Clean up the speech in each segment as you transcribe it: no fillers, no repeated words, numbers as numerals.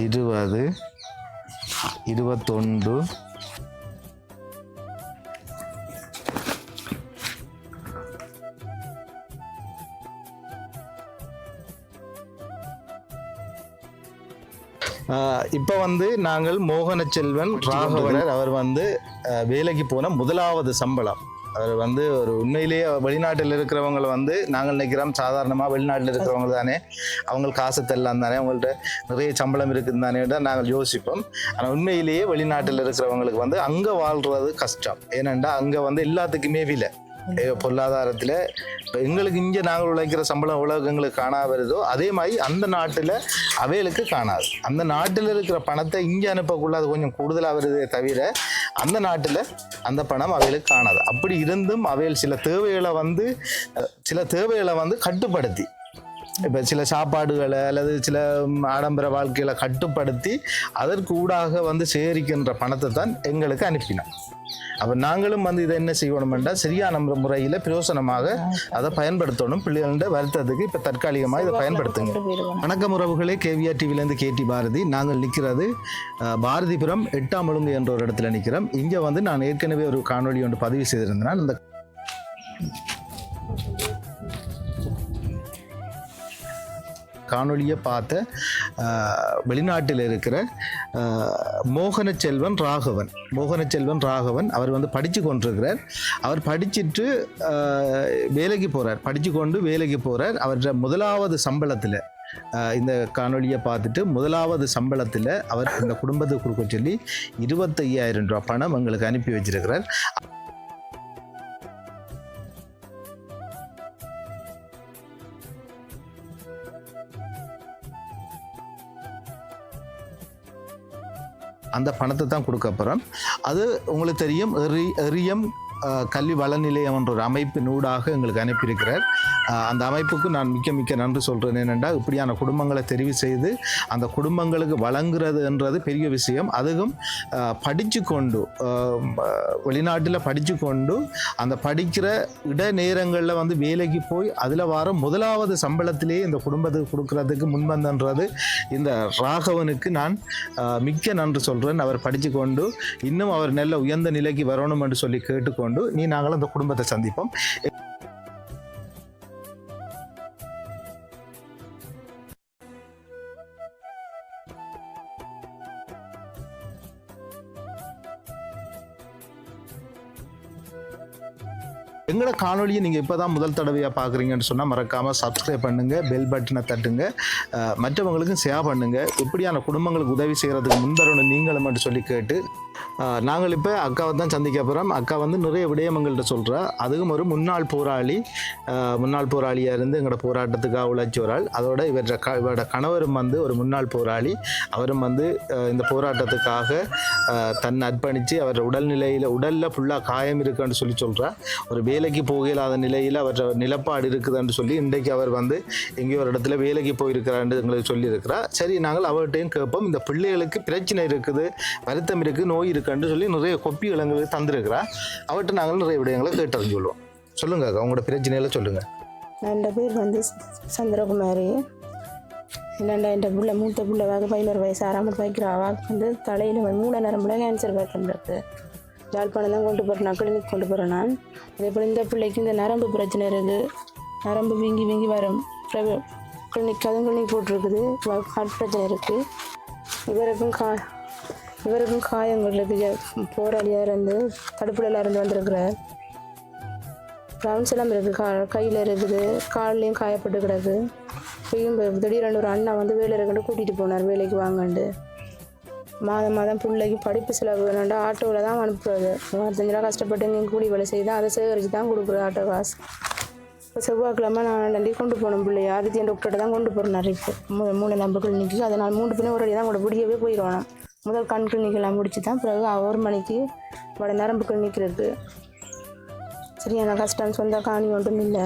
20 21 இப்போ வந்து நாங்கள் மோகனச்செல்வன் ராகவனர் அவர் வந்து வேலைக்கு போன முதலாவது சம்பளம். அவர் வந்து ஒரு உண்மையிலேயே வெளிநாட்டில் இருக்கிறவங்களை வந்து நாங்கள் நினைக்கிறோம் சாதாரணமாக வெளிநாட்டில் இருக்கிறவங்க தானே, அவங்க காசு தெல்லாம் தானே, அவங்கள்ட்ட நிறைய சம்பளம் இருக்குன்னு தானே தான் நாங்கள் யோசிப்போம். ஆனால் உண்மையிலேயே வெளிநாட்டில் இருக்கிறவங்களுக்கு வந்து அங்கே வாழ்கிறது கஷ்டம். ஏனென்றா அங்கே வந்து எல்லாத்துக்குமே விலை பொருளாதாரத்தில். இப்போ எங்களுக்கு இங்கே நாங்கள் உழைக்கிற சம்பளம் எவ்வளவு எங்களுக்கு காணாது வருதோ அதே மாதிரி அந்த நாட்டில் அவைகளுக்கு காணாது. அந்த நாட்டில் இருக்கிற பணத்தை இங்கே அனுப்பக்குள்ள அது கொஞ்சம் கூடுதலாக வருதே தவிர அந்த நாட்டில் அந்த பணம் அவைகளுக்கு காணாது. அப்படி இருந்தும் அவைகள் சில தேவைகளை வந்து கட்டுப்படுத்தி, இப்போ சில சாப்பாடுகளை அல்லது சில ஆடம்பர வாழ்க்கைகளை கட்டுப்படுத்தி அதற்கு ஊடாக வந்து சேகரிக்கின்ற பணத்தை தான் எங்களுக்கு அனுப்பினோம். அப்போ நாங்களும் வந்து இதை என்ன செய்யணும்னா சரியான முறையில் பிரயோசனமாக அதை பயன்படுத்தணும். பிள்ளைகளோட வருத்தத்துக்கு இப்போ தற்காலிகமாக இதை பயன்படுத்துங்க. வணக்கம் உறவுகளே, கேவிஆர் டிவிலேருந்து கேடி பாரதி. நாங்கள் நிற்கிறது பாரதிபுரம் 8ஆம் ஒழுங்கு என்ற ஒரு இடத்துல நிற்கிறோம். இங்கே வந்து நான் ஏற்கனவே ஒரு காணொலி ஒன்று பதிவு செய்திருந்தேன். இந்த காணொலியை பார்த்த வெளிநாட்டில் இருக்கிற மோகனச்செல்வன் ராகவன் அவர் வந்து படித்து கொண்டிருக்கிறார். அவர் படிச்சுட்டு வேலைக்கு போகிறார். அவர முதலாவது சம்பளத்தில் இந்த காணொலியை பார்த்துட்டு முதலாவது சம்பளத்தில் அவர் இந்த குடும்பத்துக்கு கொடுக்க சொல்லி 25,000 ரூபா பணம் எங்களுக்கு அனுப்பி வச்சிருக்கிறார். அந்த பணத்தை தான் கொடுக்க போகிறோம். அது உங்களுக்கு தெரியும், எரியம் கல்வி வள நிலையம் என்ற ஒரு அமைப்பினூடாக எங்களுக்கு அனுப்பியிருக்கிறார். அந்த அமைப்புக்கு நான் மிக்க நன்றி சொல்கிறேன். ஏனென்றால் இப்படியான குடும்பங்களை தெரிவு செய்து அந்த குடும்பங்களுக்கு வழங்குறதுன்றது பெரிய விஷயம். அதுவும் படித்து கொண்டு வெளிநாட்டில் படித்து கொண்டு அந்த படிக்கிற நேரங்களில் வந்து வேலைக்கு போய் அதில் வர முதலாவது சம்பளத்திலே இந்த குடும்பத்துக்கு கொடுக்கறதுக்கு முன்வந்தன்றது இந்த ராகவனுக்கு நான் மிக்க நன்றி சொல்கிறேன். அவர் படித்து கொண்டு இன்னும் அவர் நல்ல உயர்ந்த நிலைக்கு வரணும் என்று சொல்லி கேட்டுக்கொண்டு நாங்களும் அந்த குடும்பத்தை சந்திப்போம். எங்களோட காணொலியை நீங்கள் இப்போ தான் முதல் தடவையாக பார்க்குறீங்கன்னு சொன்னால் மறக்காமல் சப்ஸ்கிரைப் பண்ணுங்கள், பெல் பட்டனை தட்டுங்க, மற்றவங்களுக்கும் ஷேர் பண்ணுங்கள். இப்படியான குடும்பங்களுக்கு உதவி செய்கிறதுக்கு முன்வரணும் நீங்களும் மட்டும் சொல்லி கேட்டு நாங்கள் இப்போ அக்காவை தான் சந்திக்க போகிறோம். அக்கா வந்து நிறைய விடயங்கள்கிட்ட சொல்கிறா. அதுவும் ஒரு முன்னாள் போராளியாக இருந்து எங்களோட போராட்டத்துக்காக உழைச்சவரால். அதோட இவரோட கணவரும் வந்து ஒரு முன்னாள் போராளி. அவரும் வந்து இந்த போராட்டத்துக்காக தன்னை அர்ப்பணித்து அவர் உடலில் ஃபுல்லாக காயம் இருக்குன்னு சொல்லி சொல்கிறா. ஒரு வேலைக்கு போகலாத நிலையில் அவர் நிலப்பாடு இருக்குதுன்னு சொல்லி இன்றைக்கு அவர் வந்து எங்கேயோ ஒரு இடத்துல வேலைக்கு போயிருக்கிறான்னு எங்களுக்கு சொல்லியிருக்கிறா. சரி, நாங்கள் அவர்கிட்டையும் கேட்போம். இந்த பிள்ளைகளுக்கு பிரச்சனை இருக்குது, வருத்தம் இருக்குது, நோய் இருக்குன்னு சொல்லி நிறைய கொப்பிகள் எங்களுக்கு தந்திருக்கிறா. அவர்கிட்ட நாங்கள் நிறைய விடயங்களை கேட்டறிஞ்சு சொல்லுவோம். சொல்லுங்க அக்கா, உங்களோட பிரச்சனையெல்லாம் சொல்லுங்க. என் பேர் வந்து சந்திரகுமாரி. என்னண்டா என் பிள்ளை மூத்த பிள்ளை 11 வயசு 6ஆம் வைக்கிறாவா வந்து தலையில் மூல நரம்புல கேன்சர் பார்த்துருக்கு. யாழ்ப்பாணம் தான் கொண்டு போகிறேன், நான் கிளினிக் கொண்டு போகிறேன் நான். அதே போல் இந்த பிள்ளைக்கு இந்த நரம்பு பிரச்சனை இருக்குது, நரம்பு வீங்கி வரும். கிளினிக் போட்டிருக்குது, ஹார்ட் பிரச்சனை இருக்குது. இவருக்கும் காயங்கள் இருக்குது. போராளியாக இருந்து தடுப்புல இருந்து வந்திருக்கிறார். ரவுண்ட்ஸ் எல்லாம் இருக்குது, கையில் இருக்குது, கால்லையும் காயப்பட்டு கிடக்கு. இப்பயும் திடீரென்று ஒரு அண்ணா வந்து வேலை இருக்குன்னு கூட்டிகிட்டு போனார், வேலைக்கு வாங்கண்டு. மாதம் பிள்ளைக்கு படிப்பு செலவு வேணும்டா ஆட்டோவில் தான் அனுப்புறது. 25 ரூபா கஷ்டப்பட்டு எங்கேயும் கூலி வேலை செய்து அதை சேகரித்து தான் கொடுக்குறது ஆட்டோ காசு. இப்போ செவ்வாய்க்கிழமை நான் நன்றி கொண்டு போனோம் பிள்ளைய ஆதித்யன் டாக்டர்கிட்ட தான் கொண்டு போகிறேன். இப்போ 3 நம்பர் கிளினிக்கு. அதை நான் 3 பின்ன ஒரு அடி தான் கூட விடியவே போயிடுவேன். முதல் கண் கிளினிக்கெல்லாம் முடிச்சு தான் பிறகு 1 மணிக்கு நரம்பு கிளினிக் இருக்குது. சரியான கஷ்டம், சொந்த காணி ஒன்றும் இல்லை,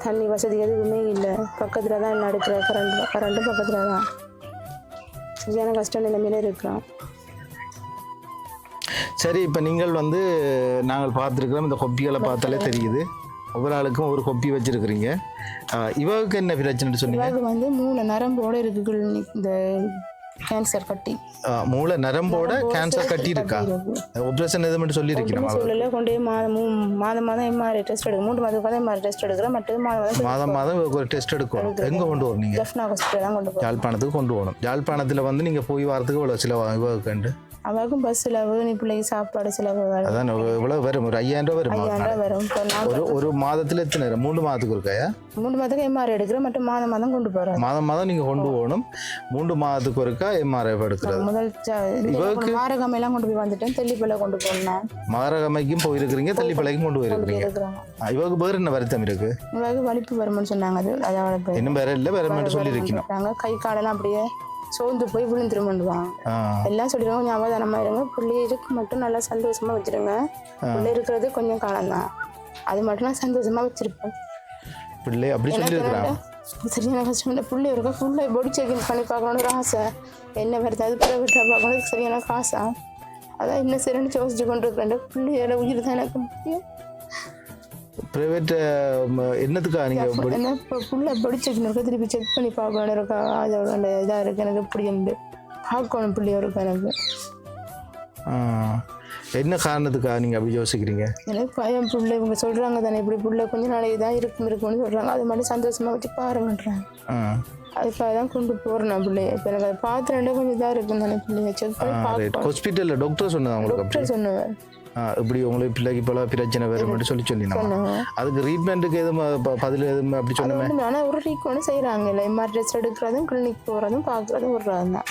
தண்ணி வசதி எதுவுமே இல்லை. பக்கத்தில் தான் எல்லாம் எடுக்கிற கரண்ட்டும் பக்கத்தில் தான். சரியான கஷ்ட நிலைமையில இருக்கிறோம். சரி, இப்போ நீங்கள் வந்து நாங்கள் பார்த்துருக்கிறோம், இந்த கொப்பிகளை பார்த்தாலே தெரியுது. ஒவ்வொரு ஆளுக்கும் ஒரு கொப்பி வச்சுருக்கிறீங்க. இவருக்கு என்ன பிரச்சனைன்னு சொன்னீங்க? இவருக்கு வந்து 3 நரம்போடு இருக்குது. இந்த கேன்சர் கட்டி மூளை நரம்போட கேன்சர் கட்டி இருக்கா? ஆப்ரேஷன் எது மட்டும் சொல்லியிருக்கீங்க? சொல்லல கொண்டு போய் மாதம் எம்ஆர்ஐ டெஸ்ட் எடுக்கும். 3 மாதத்துக்கு எம்ஆர்ஐ டெஸ்ட் எடுக்கிறேன். மட்டும் மாதம் ஒரு டெஸ்ட் எடுக்கணும். எங்கே கொண்டு வரணும்? ஜெஃப்னா ஹாஸ்பிட்டல் தான் கொண்டு போகணும். யாழ்ப்பாணத்துக்கு கொண்டு போகணும். யாழ்ப்பாணத்தில் வந்து நீங்கள் போய் வரதுக்கு இவ்வளோ செலவு அவாக்கும் பஸ் செலவு, நீ பிள்ளைக்கு சாப்பாடு செலவு. அதான் இவ்வளோ வரும். ஒரு 5000 ரூபா வரும். 5000 வரும். ஒரு மாதத்தில் எத்தனை 3 மாதத்துக்கு இருக்காயா? 3 மாதத்துக்கு எம்ஆர்ஐ எடுக்கிறேன். மட்டும் மாதம் கொண்டு போகிறேன். மாதம் நீங்கள் கொண்டு போகணும். 3 மாதத்துக்கு ஒருக்கா எம்ஆர்ஐ எடுக்கிறது. முதல் மாரகமையெல்லாம் கொண்டு போய் வந்துட்டேன். தெல்லிப்பள்ளை கொண்டு போனேன். மாரகமைக்கும் போயிருக்கிறீங்க, தெல்லிப்பள்ளைக்கும் கொண்டு போயிருக்கிறீங்க. இவருக்கு வேறு என்ன வருத்தம் இருக்கு? இவருக்கு வலிப்பு வரும்னு சொன்னாங்க. அது அதாவது இன்னும் வேற இல்லை, வேற மட்டும் சொல்லியிருக்கணும். கை காலெல்லாம் அப்படியே சோர்ந்து போய் விழுந்துருமாண்டுவாங்க. எல்லாம் சொல்லிடுவாங்க, கொஞ்சம் அவதானமாக இருங்க, பிள்ளைய இருக்கு மட்டும் நல்லா சந்தோஷமா வச்சிருங்க. பிள்ளை இருக்கிறது கொஞ்சம் காலம்தான், அது மட்டும் நான் சந்தோஷமா வச்சிருப்பேன். பிள்ளை அப்படி சொல்லியிருக்கிறாங்க. சரியான கஷ்டம் இல்லை. பிள்ளை இருக்கா ஃபுல்லை பொடி செக் பண்ணி பார்க்கணுன்னு ஒரு ஆசை. என்ன வருது அது பிறவிட்டா பார்க்கணும். சரியான காசா அதான் என்ன சரின்னு யோசிச்சு கொண்டு இருக்கிறேன். பிள்ளையோட உயிர் தான் எனக்கு முக்கியம். ப்ரைவேட் என்னத்துக்கா நீங்கள் என்ன ஃபுல்லாக பொடி செக் இருக்கா, திருப்பி செக் பண்ணி பார்க்கணும் இருக்கா, அதோட இதாக இருக்குது எனக்கு இப்படி இருந்து பார்க்கணும் பிள்ளையோ இருக்கா எனக்கு. என்ன காரணத்துக்காக நீங்கள் அப்படி யோசிக்கிறீங்க? எனக்கு பயம். பிள்ளை இவங்க சொல்கிறாங்க தானே இப்படி பிள்ளை கொஞ்சம் நாளைக்கு தான் இருக்கும்னு சொல்கிறாங்க. அது மட்டும் சந்தோஷமாக வச்சு பாருங்கன்றாங்க. அதுக்காக தான் கொண்டு போகிறேன் நான் பிள்ளைய. இப்போ எனக்கு அதை பார்த்துட்டு கொஞ்சம் இதாக இருக்குன்னு தானே பிள்ளைய செக் பண்ணி பார்க்க. ஹாஸ்பிட்டலில் டாக்டர் சொன்னதா உங்களுக்கு? டாக்டர் சொன்னேன் இப்படி உங்களுக்கு பிள்ளைக்கு போல பிரச்சனை வேறு மட்டும் சொல்லியிருந்தாங்க. அதுக்கு ட்ரீட்மெண்ட்டுக்கு எதுவும் பதில் எதுவும் அப்படி சொன்னேன். ஆனால் ஒரு ட்ரீட்மெண்ட் செய்கிறாங்க. இல்லை எம்ஆர் டெஸ்ட் எடுக்கிறதும் கிளினிக் போகிறதும் பார்க்குறதும் விடுறது தான்.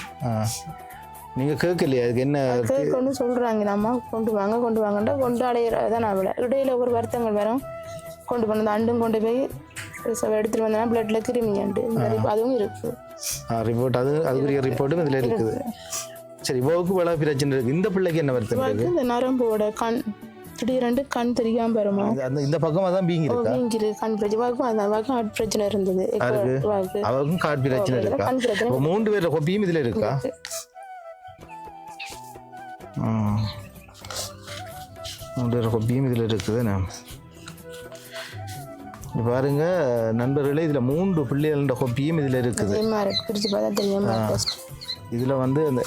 நீங்கள் கேட்கலையா? அதுக்கு என்ன கேட்கணும்னு சொல்கிறாங்க. நம்ம கொண்டு வாங்கண்டா கொண்டு அடையிறதான் நான் விட இடையில ஒரு வருத்தங்கள் வரும். கொண்டு போனது அண்டும் கொண்டு போய் எடுத்துகிட்டு வந்தேன்னா பிளட்டில் கிருமியாண்டு அதுவும் இருக்குது. ரிப்போர்ட் அதுக்குரிய ரிப்போர்ட்டும் இதில் இருக்குது. சரி, இவ்வளவுக்கு வேலை பிரச்சனை இருக்கு. இந்த பிள்ளைக்கு என்ன வருத்தம் இருக்கு? இந்த நரம்போட கண் திடீரெண்டு கண் தெரியாம வருமா? இந்த பக்கமா தான் வீங்கி இருக்கா? வீங்கி இருக்கு. கண் பிரச்சனை ஹார்ட் பிரச்சனை இருந்தது. அவருக்கும் ஹார்ட் பிரச்சனை இருக்கா? 3 பேர் கொப்பியும் இதுல இருக்கா? 3 பேர் கொப்பியும் இதுல இருக்குது. பாருங்க நண்பர்களே, இதுல 3 பிள்ளைகளோட கொப்பியும் இதுல இருக்குது. பிரிச்சு பார்த்தா தெரியும். இதுல வந்து அந்த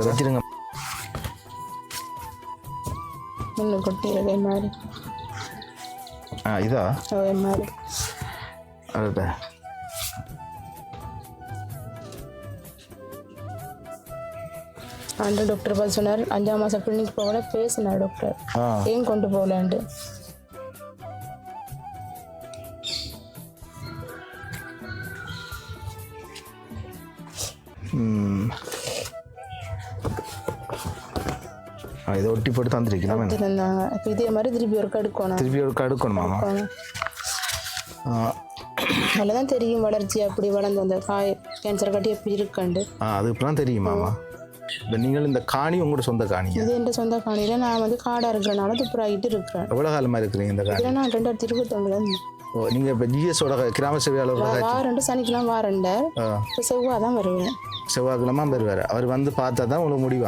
வச்சிருங்க கொட்டிடுறது மாதிரி. இதா மாதிரி அதுதான். அந்த டாக்டர் பார்த்து சொன்னார் 5ஆம் மாதம் கிளினிக் போகல. பேசினார் டாக்டர் ஏன் கொண்டு போகலான்ட்டு. இதை ஒட்டி போட்டு தந்துருக்கலாம். இதே மாதிரி திருப்பி ஒருக்கா எடுக்கணுமாமா? அதில்தான் தெரியும் வளர்ச்சி அப்படி வளர்ந்து வந்த கேன்சர் கட்டி எப்படி இருக்காண்டு. அது இப்பெல்லாம் தெரியுமாமா? இப்போ நீங்கள் இந்த காணி உங்களோட சொந்த காணி? இது என் சொந்த காணியில் நான் வந்து காடாக இருக்கிறனால துப்புராகிட்டு இருக்கிறேன். எவ்வளோ காலமாக இருக்கிறீங்க இந்த காணி? நான் 2021 நீங்கள் இப்போ ஜிஎஸோட கிராம சேவையாளர் வாரண்டு சனிக்கிழமை வாரண்ட செவ்வாய் தான் வருவேன். செவ்வாய்க்கிழமை வருவார். அவர் வந்து பார்த்தா தான் உங்களுக்கு முடிவு.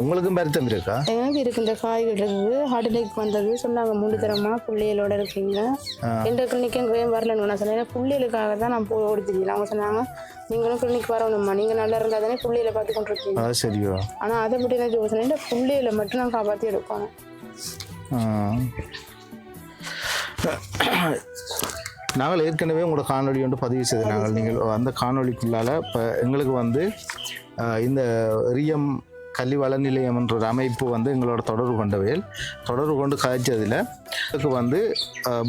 உங்களுக்கும் வருத்தம் இருக்கா? எனக்கு இருக்கு. இந்த காய்கள் இருக்குது. ஹார்ட் அட்டாக் வந்தது சொன்னாங்க. 3 தரமா பிள்ளைகளோட இருக்கீங்க. எந்த கிளினிக்கு எங்கே வரலன்னு நான் சொன்னேன். பிள்ளைகளுக்காக தான் நான் போய் ஓடிச்சிருக்கேன். அவங்க சொன்னாங்க நீங்களும் கிளினிக் வரணும்மா, நீங்கள் நல்லா இருந்தால் தானே பிள்ளைகளை பார்த்து கொண்டு இருக்கீங்க. சரியோ? ஆனால் அதை பற்றி நான் யோசனை பிள்ளைகளை மட்டும் நான் காப்பாற்றி எடுக்கணும். நாங்கள் ஏற்கனவே உங்களோட காணொலி வந்து பதிவு செய்து நீங்கள் அந்த காணொலிக்குள்ளால் இப்போ எங்களுக்கு வந்து இந்த ரியம் கல்வி வள நிலையம் என்ற ஒரு அமைப்பு வந்து எங்களோட தொடர்பு கொண்டு கழிச்சதில் அதுக்கு வந்து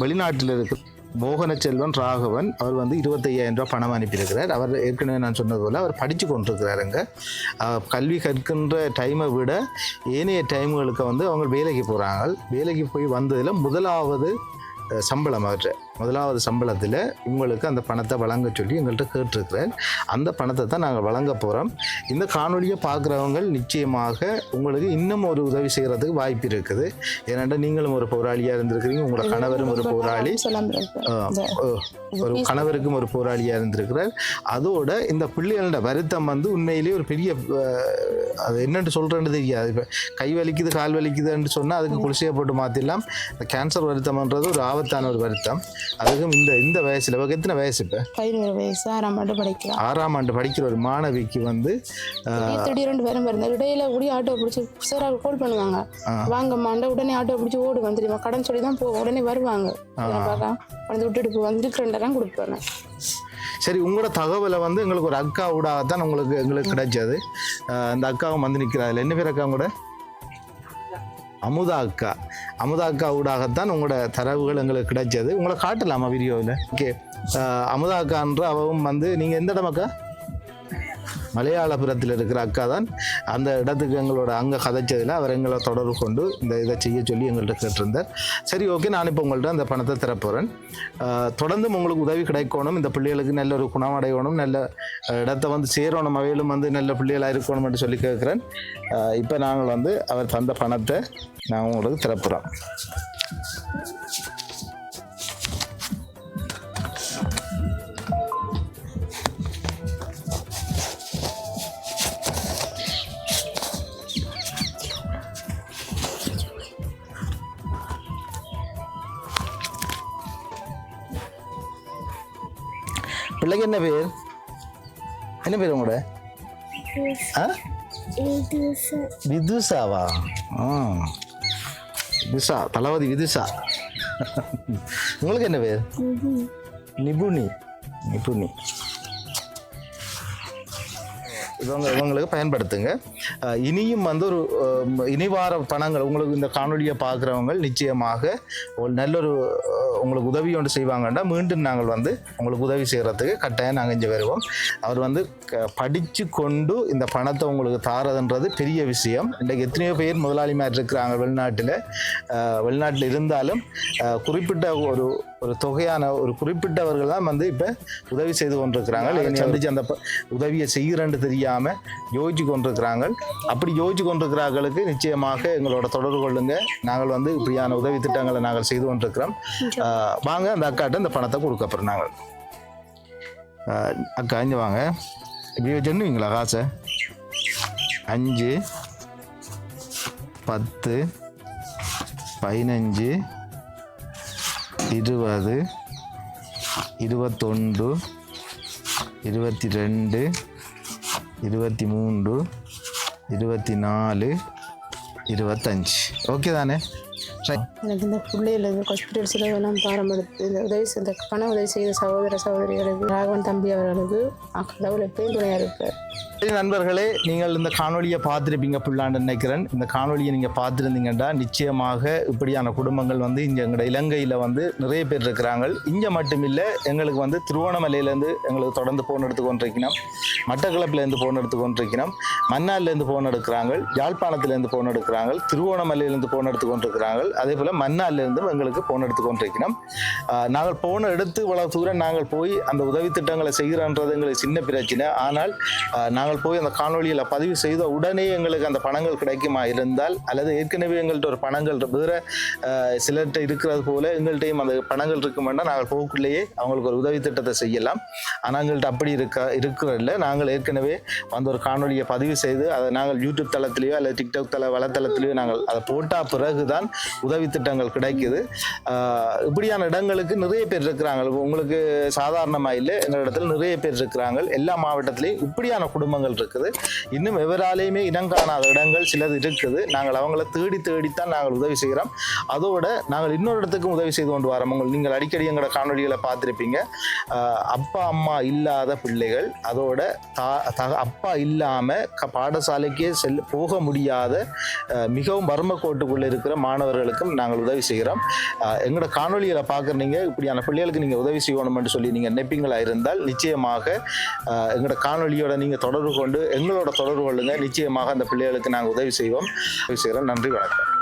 வெளிநாட்டில் இருக்க மோகனச்செல்வன் ராகவன் அவர் வந்து 25,000 ரூபா பணம் அனுப்பியிருக்கிறார். அவர் ஏற்கனவே நான் சொன்னது போல் அவர் படித்து கொண்டிருக்கிறாருங்க. கல்வி கற்கின்ற டைமை விட ஏனைய டைம்களுக்கு வந்து அவங்க வேலைக்கு போகிறாங்க. வேலைக்கு போய் வந்ததில் முதலாவது சம்பளத்தில் உங்களுக்கு அந்த பணத்தை வழங்க சொல்லி எங்கள்கிட்ட கேட்டிருக்கிறேன். அந்த பணத்தை தான் நாங்கள் வழங்க போகிறோம். இந்த காணொலியை பார்க்குறவங்க நிச்சயமாக உங்களுக்கு இன்னும் ஒரு உதவி செய்கிறதுக்கு வாய்ப்பு இருக்குது. ஏன்னாண்டா நீங்களும் ஒரு போராளியாக இருந்திருக்கிறீங்க, உங்களோட கணவரும் ஒரு போராளி, ஒரு கணவருக்கும் ஒரு போராளியாக இருந்திருக்கிறார். அதோட இந்த பிள்ளைகளோட வருத்தம் வந்து உண்மையிலேயே ஒரு பெரிய அது என்னென்று சொல்கிறேன்னு தெரியாது. இப்போ கை வலிக்குது கால் வலிக்குதுன்னு சொன்னால் அதுக்கு குளிசையை போட்டு மாற்றிடலாம். இந்த கேன்சர் வருத்தம்ன்றது ஒரு ஆபத்தான ஒரு வருத்தம். அதுக்கும் இந்த வயசில் எத்தனை வயசு இப்போ 11 வயசு 6ஆம் ஆண்டு படிக்கிறான். 6ஆம் ஆண்டு படிக்கிற ஒரு மாணவிக்கு வந்து திடீரென்று வரும் பாருங்க, இடையில கூடி ஆட்டோ பிடிச்சி சார் கால் பண்ணுவாங்க, வாங்க மாண்ட உடனே ஆட்டோ பிடிச்சி ஓடுவேன் தெரியுமா, கடன் சொல்லி தான் போவோம், உடனே வருவாங்க, பார்க்க வந்து விட்டுட்டு போவாங்க, இருக்கிறேன் கொடுப்பேன். சரி, உங்களோட தகவலை வந்து எங்களுக்கு ஒரு அக்கா ஊடாகத்தான் எங்களுக்கு கிடைச்சது. அந்த அக்காவும் வந்து நிற்கிறாள். என்ன பேர் அக்கா கூட? அமுதா அக்கா ஊடாகத்தான் உங்களோட தரவுகள் எங்களுக்கு கிடைச்சது. உங்களை காட்டலாமா வீடியோவில்? ஓகே, அமுதா அக்கான்ற அவவும் வந்து நீங்கள் எந்த இடம் அக்கா? மலையாளபுரத்தில் இருக்கிற அக்கா தான். அந்த இடத்துக்கு எங்களோட அங்கே கதைச்சதில் அவர் எங்களை தொடர்பு கொண்டு இதை செய்ய சொல்லி எங்கள்கிட்ட கேட்டிருந்தார். சரி, ஓகே, நான் இப்போ உங்கள்கிட்ட அந்த பணத்தை தரப்போகிறேன். தொடர்ந்து உங்களுக்கு உதவி கிடைக்கணும், இந்த பிள்ளைகளுக்கு நல்ல ஒரு குணமடையணும், நல்ல இடத்த வந்து சேரணும், அவையிலும் வந்து நல்ல பிள்ளைகளாக இருக்கணும்னு சொல்லி கேட்குறேன். இப்போ நாங்கள் வந்து அவர் தந்த பணத்தை நாங்கள் உங்களுக்கு திறப்புறோம். பிள்ளைக்கு என்ன பேர்? உங்களோட? விதுசாவா? விதுசா, தளபதி விதுசா. உங்களுக்கு என்ன பேர்? நிபுணி. இவங்களுக்கு பயன்படுத்துங்க. இனியும் வந்து ஒரு இனிவார பணங்கள் உங்களுக்கு இந்த காணொலியை பார்க்குறவங்க நிச்சயமாக ஒரு நல்ல ஒரு உங்களுக்கு உதவி ஒன்று செய்வாங்கன்னா மீண்டும் நாங்கள் வந்து உங்களுக்கு உதவி செய்கிறதுக்கு கட்டாயம் நாங்கள் இங்கே வருவோம். அவர் வந்து படித்து கொண்டு இந்த பணத்தை உங்களுக்கு தாரதுன்றது பெரிய விஷயம். இன்றைக்கு எத்தனையோ பேர் முதலாளிமார் இருக்கிறாங்க வெளிநாட்டில் இருந்தாலும் குறிப்பிட்ட ஒரு தொகையான ஒரு குறிப்பிட்டவர்கள் தான் வந்து இப்போ உதவி செய்து கொண்டிருக்கிறாங்க. சந்திச்சு அந்த உதவியை செய்கிறேன்னு தெரியாமல் யோசிச்சு கொண்டிருக்கிறாங்க. அப்படி யோசிச்சு கொண்டிருக்கிறார்களுக்கு நிச்சயமாக எங்களோட தொடர்பு கொள்ளுங்க. நாங்கள் வந்து இப்படியான உதவி திட்டங்களை நாங்கள் செய்து கொண்டிருக்கிறோம். வாங்க, அந்த அக்காட்ட இந்த பணத்தை கொடுக்கப்படுறோம். நாங்கள் அக்கா இங்கே வாங்க. இப்படி சொன்னீங்களா காசை? 5, 10, 15, 20, 21, 22, 23, 24, 25. ஓகே தானே? எனக்கு இந்த பிள்ளைகளுக்கு ஹாஸ்பிட்டல் செலவெல்லாம் பாரம்பரியத்து இந்த இந்த பண உதவி செய்த சகோதரிகளுக்கு ராகவன் தம்பி அவர்களுக்கு கடவுள் எப்பயும் துணையாக இருப்பார். சரி நண்பர்களே, நீங்கள் இந்த காணொலியை பார்த்துருப்பீங்க புள்ளான்னு நினைக்கிறேன். இந்த காணொலியை நீங்கள் பார்த்துருந்தீங்கன்னா நிச்சயமாக இப்படியான குடும்பங்கள் வந்து இங்கே எங்களோட இலங்கையில் வந்து நிறைய பேர் இருக்கிறாங்க. இங்கே மட்டும் இல்லை, எங்களுக்கு வந்து திருவோணமலையிலேருந்து எங்களுக்கு தொடர்ந்து ஃபோன் எடுத்து கொண்டிருக்கணும், மட்டக்களப்பிலேருந்து ஃபோன் எடுத்து கொண்டிருக்கணும், மன்னார்லேருந்து ஃபோன் எடுக்கிறாங்க, யாழ்ப்பாணத்துலேருந்து ஃபோன் எடுக்கிறாங்க, திருவோணமலையிலேருந்து ஃபோன் எடுத்து கொண்டிருக்கிறாங்க. அதே போல் மன்னார்லேருந்தும் எங்களுக்கு ஃபோன் எடுத்து கொண்டிருக்கணும். நாங்கள் ஃபோனை எடுத்து இவ்வளவு தூரம் நாங்கள் போய் அந்த உதவி திட்டங்களை செய்கிறோன்றது எங்களுக்கு சின்ன பிரச்சனை. ஆனால் நாங்கள் போய் அந்த காணொலியில் பதிவு செய்த உடனே எங்களுக்கு அந்த பணங்கள் கிடைக்குமா இருந்தால், அல்லது ஏற்கனவே எங்கள்கிட்ட ஒரு பணங்கள் வேறு சிலர்கிட்ட இருக்கிறது போல எங்கள்கிட்டையும் அந்த பணங்கள் இருக்குமென்னா நாங்கள் போக்குள்ளேயே அவங்களுக்கு ஒரு உதவி திட்டத்தை செய்யலாம். ஆனால் எங்கள்கிட்ட அப்படி இருக்கிறதில்ல. நாங்கள் ஏற்கனவே வந்து ஒரு காணொலியை பதிவு செய்து அதை நாங்கள் யூடியூப் தளத்திலேயோ அல்லது டிக்டாக் வலைத்தளத்திலேயோ நாங்கள் அதை போட்டால் பிறகுதான் உதவி திட்டங்கள் கிடைக்குது. இப்படியான இடங்களுக்கு நிறைய பேர் இருக்கிறாங்க. உங்களுக்கு சாதாரணமாக இல்லை, எங்களிடத்தில் நிறைய பேர் இருக்கிறாங்க. எல்லா மாவட்டத்திலையும் இப்படியான குடும்பங்கள் இருக்குது. இன்னும் எவராலையுமே இனங்காணாத இடங்கள் சிலது இருக்குது. நாங்கள் அவங்கள தேடித்தான் நாங்கள் உதவி செய்கிறோம். அதோட நாங்கள் இன்னொரு இடத்துக்கும் உதவி செய்து கொண்டு வரோம். நீங்கள் அடிக்கடி எங்களோட காணொலிகளை பார்த்துருப்பீங்க. அப்பா அம்மா இல்லாத பிள்ளைகள், அதோட அப்பா இல்லாமல் பாடசாலைக்கே போக முடியாத மிகவும் வறுமை கோட்டுக்குள்ளே இருக்கிற மாணவர்களுக்கும் நாங்கள் உதவி செய்கிறோம். எங்களோட காணொலிகளை பார்க்குறீங்க, இப்படியான பிள்ளைகளுக்கு நீங்கள் உதவி செய்யணும்னு சொல்லி நீங்கள் நினைப்பீங்களா இருந்தால் நிச்சயமாக எங்களோட காணொலியோட நீங்கள் தொடர்பு கொண்டு எங்களோட தொடர்பு கொள்ளுங்க. நிச்சயமாக அந்த பிள்ளைகளுக்கு நாங்கள் உதவி செய்வோம். நன்றி, வணக்கம்.